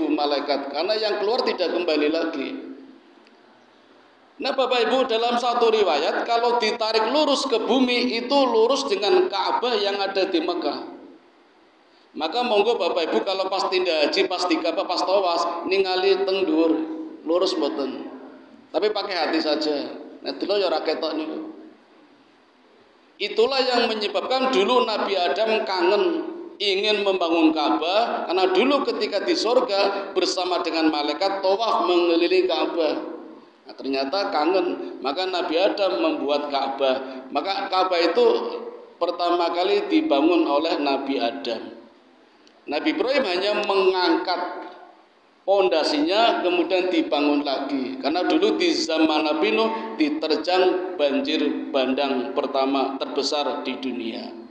A: malaikat, karena yang keluar tidak kembali lagi. Nah Bapak Ibu, dalam satu riwayat kalau ditarik lurus ke bumi itu lurus dengan Ka'bah yang ada di Mekah. Maka monggo Bapak Ibu kalau pas tindak haji, pas dikapa, pas tawas ningali teng dhuwur, lurus mboten. Tapi pakai hati saja. Nah dulu ya ora ketok niku. Itulah yang menyebabkan dulu Nabi Adam kangen ingin membangun Ka'bah, karena dulu ketika di surga bersama dengan malaikat tawaf mengelilingi Ka'bah. Nah, ternyata kangen, maka Nabi Adam membuat Ka'bah. Maka Ka'bah itu pertama kali dibangun oleh Nabi Adam. Nabi Ibrahim hanya mengangkat pondasinya, kemudian dibangun lagi. Karena dulu di zaman Nabi Nuh diterjang banjir bandang pertama terbesar di dunia.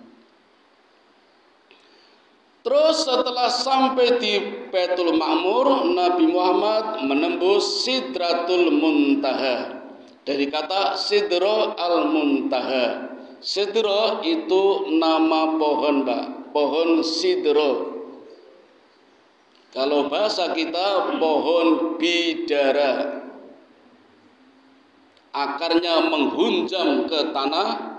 A: Terus setelah sampai di Baitul Ma'mur, Nabi Muhammad menembus Sidratul Muntaha. Dari kata Sidro al-Muntaha. Sidro itu nama pohon, Pak. Pohon sidro. Kalau bahasa kita pohon bidara. Akarnya menghunjam ke tanah,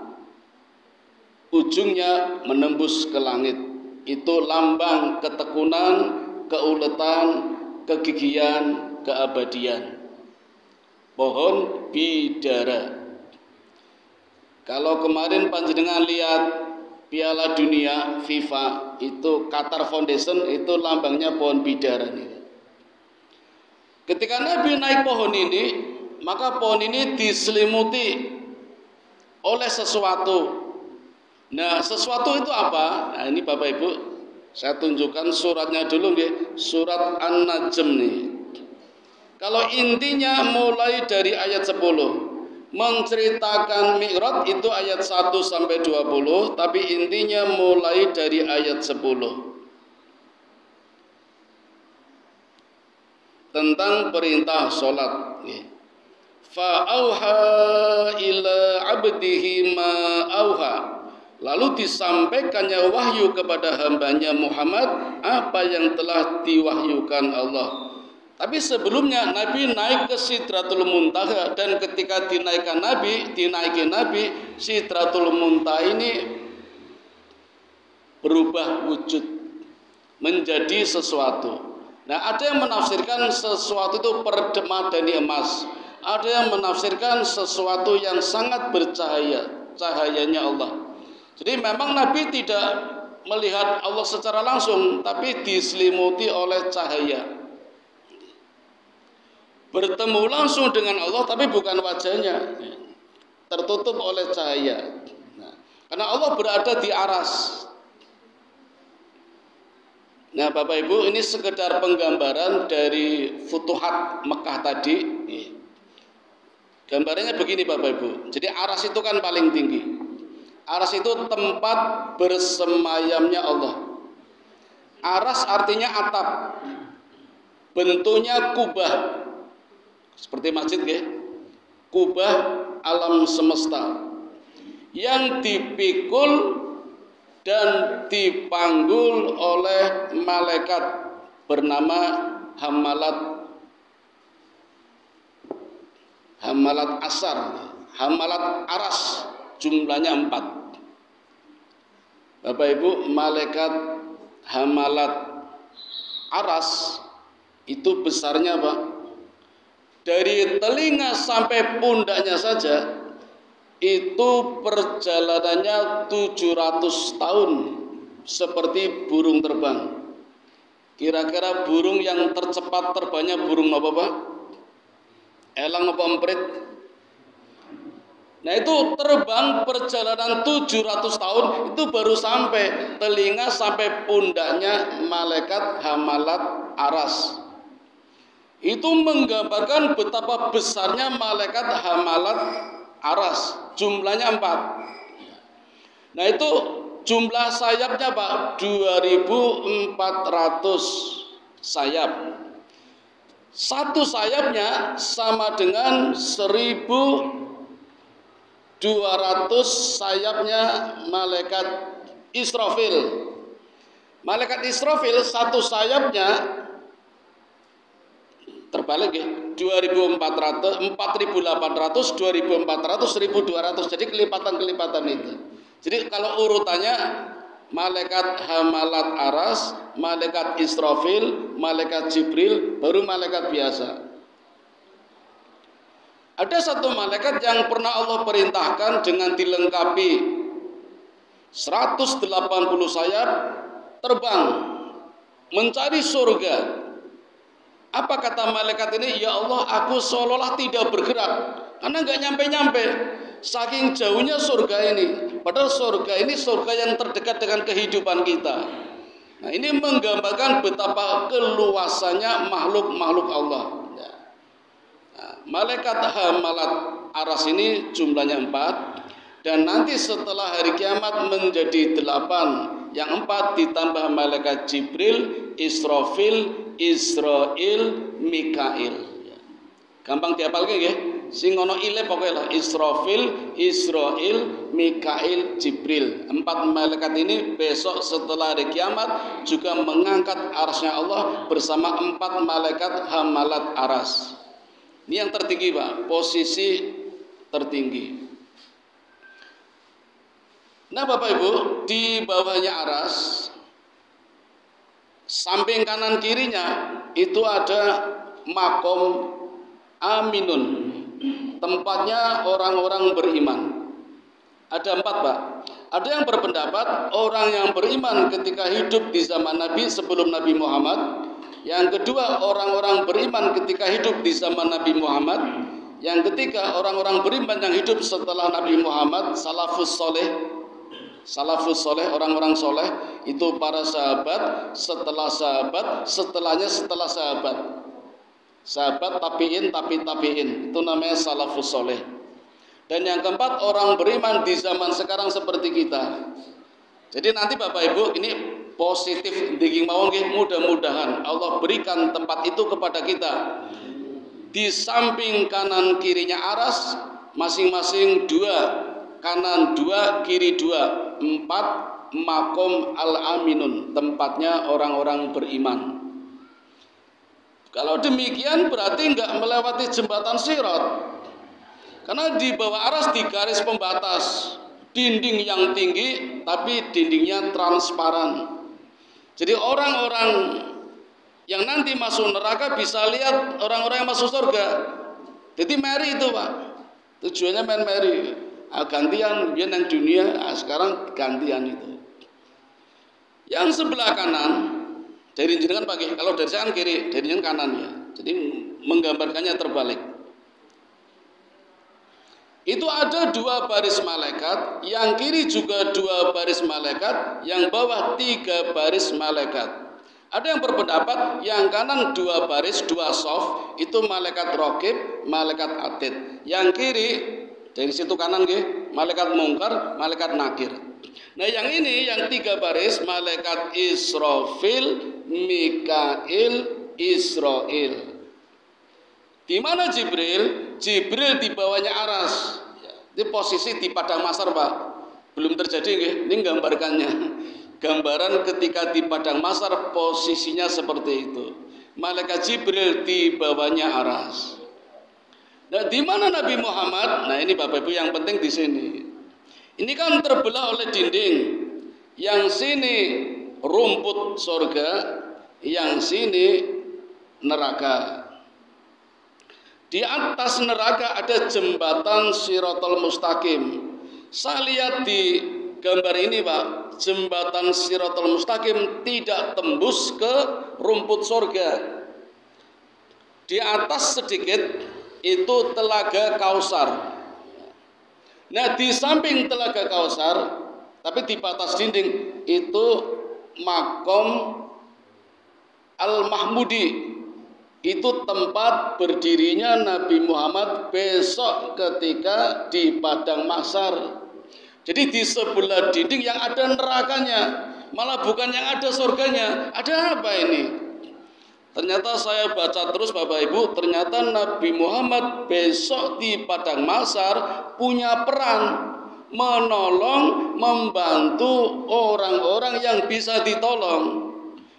A: ujungnya menembus ke langit. Itu lambang ketekunan, keuletan, kegigihan, keabadian. Pohon bidara. Kalau kemarin panjenengan lihat Piala Dunia FIFA itu Qatar Foundation, itu lambangnya pohon bidara nih. Ketika Nabi naik pohon ini, maka pohon ini diselimuti oleh sesuatu. Nah, sesuatu itu apa? Nah, ini Bapak Ibu, saya tunjukkan suratnya dulu nggih. Surat An-Najm nih. Kalau intinya mulai dari ayat 10, menceritakan Mi'raj itu ayat 1 sampai 20, tapi intinya mulai dari ayat 10. Tentang perintah salat nggih. Fa auha ila 'abdihi ma auha. Lalu disampaikannya wahyu kepada hambanya Muhammad apa yang telah diwahyukan Allah. Tapi sebelumnya Nabi naik ke Sidratul Muntaha, dan ketika dinaiki Nabi, Sidratul Muntaha ini berubah wujud menjadi sesuatu. Nah, ada yang menafsirkan sesuatu itu permadani emas. Ada yang menafsirkan sesuatu yang sangat bercahaya, cahayanya Allah. Jadi memang Nabi tidak melihat Allah secara langsung, tapi diselimuti oleh cahaya. Bertemu langsung dengan Allah, tapi bukan wajahnya, tertutup oleh cahaya. Nah, karena Allah berada di aras. Nah, Bapak Ibu, ini sekedar penggambaran dari Futuhat Mekah tadi. Gambarannya begini Bapak Ibu. Jadi aras itu kan paling tinggi. Aras itu tempat bersemayamnya Allah. Aras artinya atap. Bentuknya kubah. Seperti masjid ya. Kubah alam semesta. Yang dipikul dan dipanggul oleh malaikat bernama Hamalat Asar, Hamalat Aras. Jumlahnya 4. Bapak Ibu, malaikat Hamalat Aras itu besarnya Pak, dari telinga sampai pundaknya saja itu perjalanannya 700 tahun, seperti burung terbang. Kira-kira burung yang tercepat terbangnya burung apa Pak? Elang apa emprit? Nah itu terbang perjalanan 700 tahun itu baru sampai telinga sampai pundaknya malaikat hamalat aras. Itu menggambarkan betapa besarnya malaikat hamalat aras. Jumlahnya 4. Nah itu jumlah sayapnya Pak 2400 sayap. Satu sayapnya sama dengan 1200 sayapnya malaikat Israfil. Malaikat Israfil satu sayapnya terbalik ya, 2400, 4800, 2400, 1200. Jadi kelipatan-kelipatan itu. Jadi kalau urutannya malaikat hamalat aras, malaikat Israfil, malaikat Jibril, baru malaikat biasa. Ada satu malaikat yang pernah Allah perintahkan dengan dilengkapi 180 sayap terbang mencari surga. Apa kata malaikat ini? Ya Allah, aku seolah-olah tidak bergerak karena nggak nyampe-nyampe. Saking jauhnya surga ini. Padahal surga ini surga yang terdekat dengan kehidupan kita. Nah, ini menggambarkan betapa keluasannya makhluk-makhluk Allah. Nah, malaikat hamalat aras ini jumlahnya 4. Dan nanti setelah hari kiamat menjadi 8. Yang 4 ditambah malaikat Jibril, Israfil, Israel, Mikail. Gampang dihafalke nggih. Sing ana ile pokoke lah Israfil, Israel, Mikail, Jibril. 4 malaikat ini besok setelah hari kiamat juga mengangkat arasnya Allah bersama 4 malaikat hamalat aras. Ini yang tertinggi Pak, posisi tertinggi. Nah Bapak Ibu, di bawahnya aras, samping kanan kirinya itu ada makom aminun, tempatnya orang-orang beriman. Ada 4 Pak. Ada yang berpendapat orang yang beriman ketika hidup di zaman Nabi sebelum Nabi Muhammad. Yang kedua orang-orang beriman ketika hidup di zaman Nabi Muhammad. Yang ketiga orang-orang beriman yang hidup setelah Nabi Muhammad, salafus soleh. Salafus soleh, orang-orang soleh itu para sahabat, setelah sahabat, setelahnya setelah sahabat. Sahabat tabiin, tabiin, itu namanya salafus soleh. Dan yang keempat orang beriman di zaman sekarang seperti kita. Jadi nanti Bapak Ibu ini positif thinking mawon nggih, mudah-mudahan Allah berikan tempat itu kepada kita. Di samping kanan kirinya aras masing-masing 2. Kanan 2, kiri 2, 4 makom al-aminun, tempatnya orang-orang beriman. Kalau demikian berarti enggak melewati jembatan Sirat. Karena di bawah aras di garis pembatas, dinding yang tinggi tapi dindingnya transparan. Jadi orang-orang yang nanti masuk neraka bisa lihat orang-orang yang masuk surga. Jadi meri itu Pak. Tujuannya main meri. Gantian biar yang dunia, sekarang gantian itu. Yang sebelah kanan dari jenengan pagi, kalau dari saya kan kiri, dari jenengan kanan ya. Jadi menggambarkannya terbalik. Itu ada 2 baris malaikat, yang kiri juga 2 baris malaikat, yang bawah 3 baris malaikat. Ada yang berpendapat yang kanan 2 baris, 2 soft itu malaikat raqib, malaikat atid. Yang kiri dari situ kanan nggih, malaikat mungkar, malaikat nakir. Nah yang ini yang 3 baris malaikat Israfil, Mikail, Israel. Di mana Jibril? Jibril di bawahnya aras. Ini posisi di padang mahsyar Pak. Belum terjadi nggih, ini gambarkannya. Gambaran ketika di padang mahsyar posisinya seperti itu. Malaikat Jibril di bawahnya aras. Nah, di mana Nabi Muhammad? Nah, ini Bapak Ibu yang penting di sini. Ini kan terbelah oleh dinding. Yang sini rumput surga, yang sini neraka. Di atas neraka ada jembatan Shiratal Mustaqim. Saya lihat di gambar ini Pak, jembatan Shiratal Mustaqim tidak tembus ke rumput surga. Di atas sedikit itu telaga Kausar. Nah, di samping Telaga Kausar, tapi di batas dinding itu makom Al-Mahmudi. Itu tempat berdirinya Nabi Muhammad besok ketika di padang mahsyar. Jadi di sebelah dinding yang ada nerakanya, malah bukan yang ada surganya. Ada apa ini? Ternyata saya baca terus Bapak Ibu, ternyata Nabi Muhammad besok di padang mahsyar punya peran menolong, membantu orang-orang yang bisa ditolong.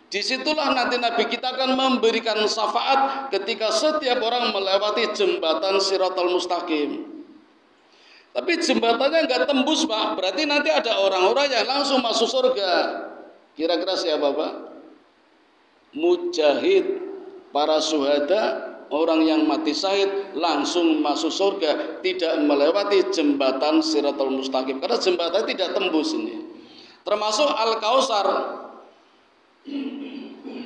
A: Disitulah nanti Nabi kita akan memberikan syafaat ketika setiap orang melewati jembatan Shiratal Mustaqim. Tapi jembatannya nggak tembus Pak, berarti nanti ada orang-orang yang langsung masuk surga. Kira-kira siapa Pak? Mujahid, para syuhada, orang yang mati syahid langsung masuk surga, tidak melewati jembatan Shiratal Mustaqim karena jembatan tidak tembus ini. Termasuk Al-Kausar,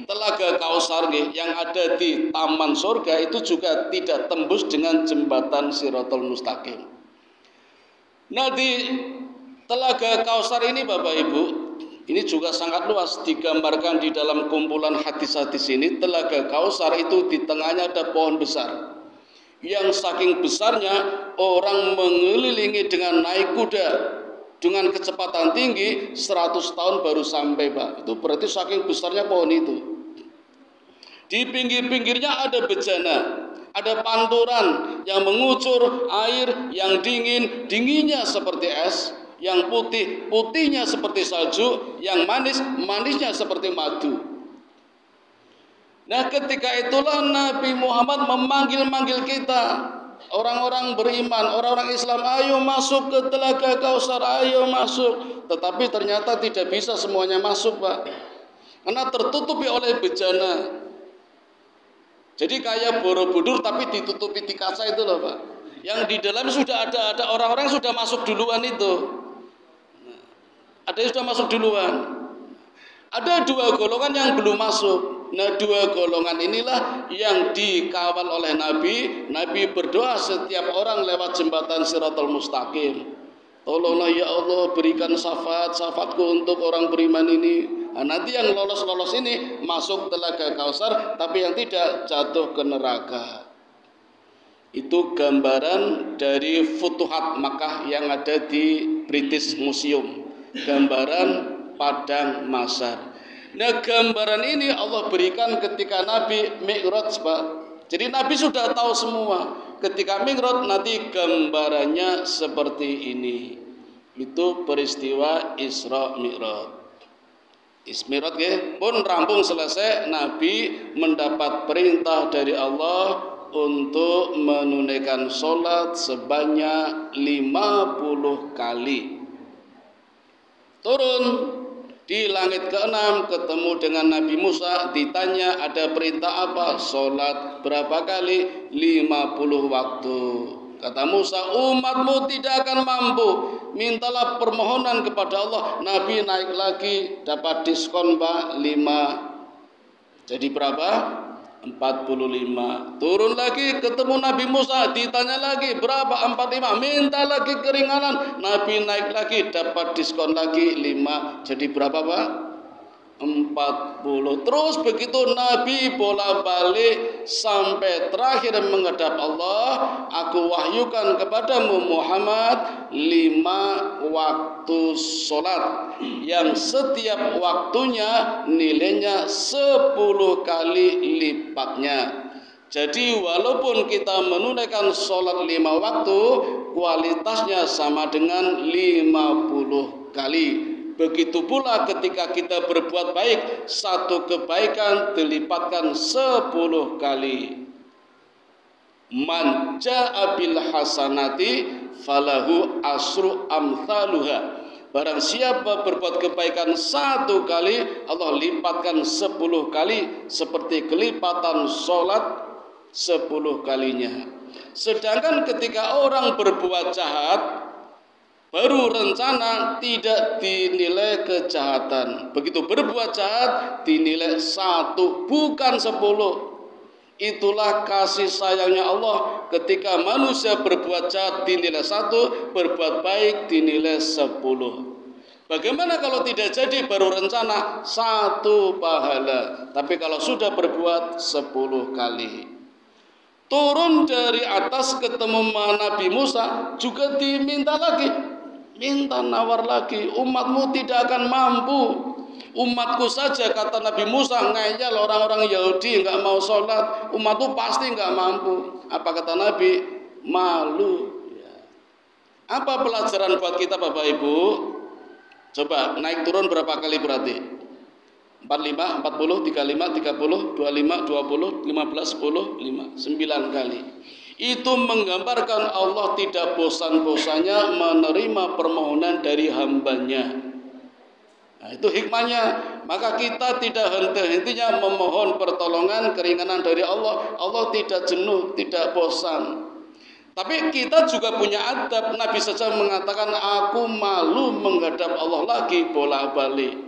A: Telaga Kausar yang ada di taman surga itu juga tidak tembus dengan jembatan Shiratal Mustaqim. Nah, di Telaga Kausar ini Bapak Ibu, ini juga sangat luas, digambarkan di dalam kumpulan hadis-hadis ini. Telaga Kausar itu di tengahnya ada pohon besar, yang saking besarnya orang mengelilingi dengan naik kuda dengan kecepatan tinggi 100 tahun baru sampai Pak. Itu berarti saking besarnya pohon itu. Di pinggir-pinggirnya ada bejana, ada panturan yang mengucur air yang dingin, dinginnya seperti es, yang putih, putihnya seperti salju, yang manis, manisnya seperti madu. Nah, ketika itulah Nabi Muhammad memanggil-manggil kita, orang-orang beriman, orang-orang Islam, ayo masuk ke Telaga Kausar, ayo masuk. Tetapi ternyata tidak bisa semuanya masuk Pak, karena tertutupi oleh bejana. Jadi kayak Borobudur tapi ditutupi di kaca itu loh Pak. Yang di dalam sudah ada orang-orang yang sudah masuk duluan itu. Ada yang sudah masuk duluan. Ada dua golongan yang belum masuk. Nah, dua golongan inilah yang dikawal oleh Nabi. Nabi berdoa setiap orang lewat jembatan Shiratal Mustaqim. Tolonglah ya Allah, berikan syafaat-syafaatku untuk orang beriman ini. Nah, nanti yang lolos-lolos ini masuk Telaga Kausar, tapi yang tidak jatuh ke neraka. Itu gambaran dari Futuhat Makkah yang ada di British Museum. Gambaran padang mahsyar. Nah, gambaran ini Allah berikan ketika Nabi Mi'raj Pak. Jadi Nabi sudah tahu semua. Ketika Mi'raj nanti gambarannya seperti ini. Itu peristiwa Isra Mi'raj. Mi'raj pun rampung selesai, Nabi mendapat perintah dari Allah untuk menunaikan sholat sebanyak 50 kali. Turun di langit ke-6 ketemu dengan Nabi Musa, ditanya ada perintah apa? Sholat berapa kali? 50 waktu. Kata Musa, umatmu tidak akan mampu, mintalah permohonan kepada Allah. Nabi naik lagi, dapat diskon Pak 5. Jadi berapa? 45. Turun lagi ketemu Nabi Musa, ditanya lagi berapa? 45. Minta lagi keringanan. Nabi naik lagi, dapat diskon lagi 5. Jadi berapa Pak? 40. Terus begitu Nabi bolak-balik sampai terakhir menghadap Allah. Aku wahyukan kepadamu Muhammad 5 waktu sholat yang setiap waktunya nilainya 10 kali lipatnya. Jadi walaupun kita menunaikan sholat 5 waktu, kualitasnya sama dengan 50 kali. Begitu pula ketika kita berbuat baik, satu kebaikan dilipatkan 10 kali. Man ja'a bil hasanati falahu asru amthaluha. Barang siapa berbuat kebaikan 1 kali, Allah lipatkan 10 kali seperti kelipatan sholat 10 kalinya. Sedangkan ketika orang berbuat jahat, baru rencana tidak dinilai kejahatan. Begitu berbuat jahat dinilai 1, bukan 10. Itulah kasih sayangnya Allah ketika manusia berbuat jahat dinilai 1, berbuat baik dinilai 10. Bagaimana kalau tidak jadi baru rencana 1 pahala, tapi kalau sudah berbuat 10 kali. Turun dari atas ketemu Nabi Musa juga diminta lagi, minta nawar lagi, umatmu tidak akan mampu. Umatku saja, kata Nabi Musa, ngeyel orang-orang Yahudi nggak mau sholat, umatku pasti nggak mampu. Apa kata Nabi? Malu. Apa pelajaran buat kita Bapak Ibu? Coba naik turun berapa kali berarti? 45, 40, 35, 30, 25, 20, 15, 10, 5, 9 kali. Itu menggambarkan Allah tidak bosan-bosannya menerima permohonan dari hambanya. Nah, itu hikmahnya. Maka kita tidak henti-hentinya memohon pertolongan, keringanan dari Allah. Allah tidak jenuh, tidak bosan. Tapi kita juga punya adab. Nabi saja mengatakan, aku malu menghadap Allah lagi bolak-balik.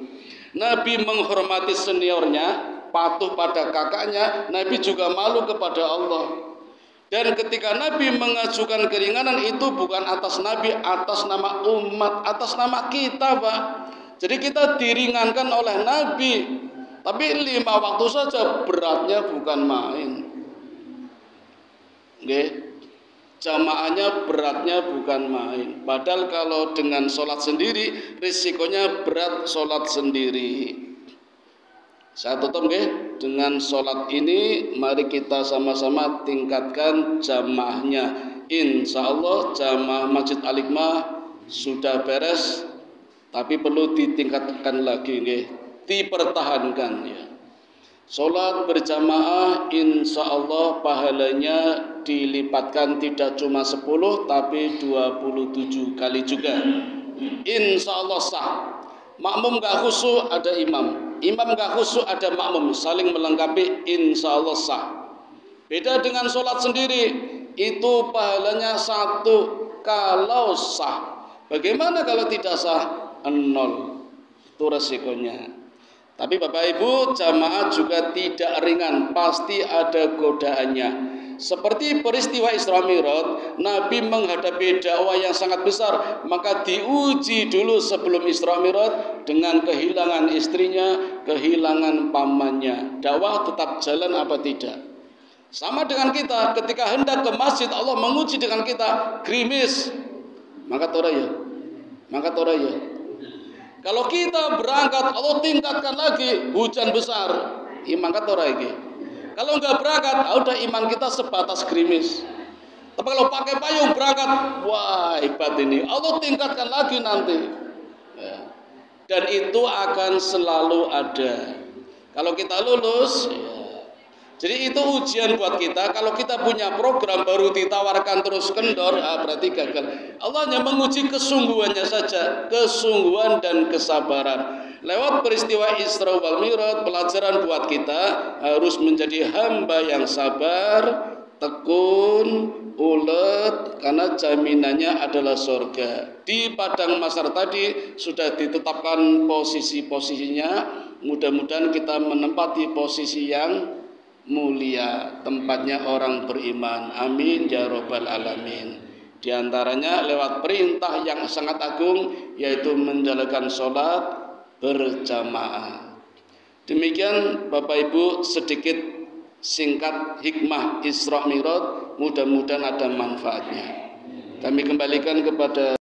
A: Nabi menghormati seniornya, patuh pada kakaknya. Nabi juga malu kepada Allah. Dan ketika Nabi mengajukan keringanan itu bukan atas Nabi, atas nama umat, atas nama kita, Pak. Jadi kita diringankan oleh Nabi. Tapi 5 waktu saja beratnya bukan main. Oke. Jamaahnya beratnya bukan main. Padahal kalau dengan sholat sendiri risikonya berat sholat sendiri. Saya tutup dengan sholat ini. Mari kita sama-sama tingkatkan jamaahnya. Insya Allah jamaah Masjid Al-Hikmah sudah beres, tapi perlu ditingkatkan lagi, dipertahankan ya. Sholat berjamaah insya Allah pahalanya dilipatkan tidak cuma 10 tapi 27 kali juga. Insya Allah sah. Makmum gak khusyuk ada imam, imam gak khusyuk ada makmum, saling melengkapi, insya Allah sah. Beda dengan sholat sendiri, itu pahalanya 1 kalau sah. Bagaimana kalau tidak sah? 0. Itu resikonya. Tapi Bapak Ibu, jamaah juga tidak ringan, pasti ada godaannya. Seperti peristiwa Isra Mi'raj, Nabi menghadapi dakwah yang sangat besar, maka diuji dulu sebelum Isra Mi'raj dengan kehilangan istrinya, kehilangan pamannya. Dakwah tetap jalan apa tidak? Sama dengan kita, ketika hendak ke masjid, Allah menguji dengan kita, gerimis, maka toraya, maka toraya. Kalau kita berangkat, Allah tingkatkan lagi, hujan besar, iman kata orang ini. Kalau enggak berangkat, udah iman kita sebatas gerimis. Tapi kalau pakai payung berangkat, wah hebat ini. Allah tingkatkan lagi nanti. Ya. Dan itu akan selalu ada. Kalau kita lulus, ya. Jadi itu ujian buat kita. Kalau kita punya program baru ditawarkan terus kendor, berarti gagal. Allah hanya menguji kesungguhannya saja, kesungguhan dan kesabaran. Lewat peristiwa Isra wal Mi'raj, pelajaran buat kita harus menjadi hamba yang sabar, tekun, ulet, karena jaminannya adalah surga. Di padang mahsyar tadi sudah ditetapkan posisi-posisinya. Mudah-mudahan kita menempati posisi yang mulia, tempatnya orang beriman. Amin ya rabbal alamin. Di antaranya lewat perintah yang sangat agung, yaitu menjalankan sholat berjamaah. Demikian Bapak Ibu sedikit singkat hikmah Isra Mi'raj, mudah-mudahan ada manfaatnya. Kami kembalikan kepada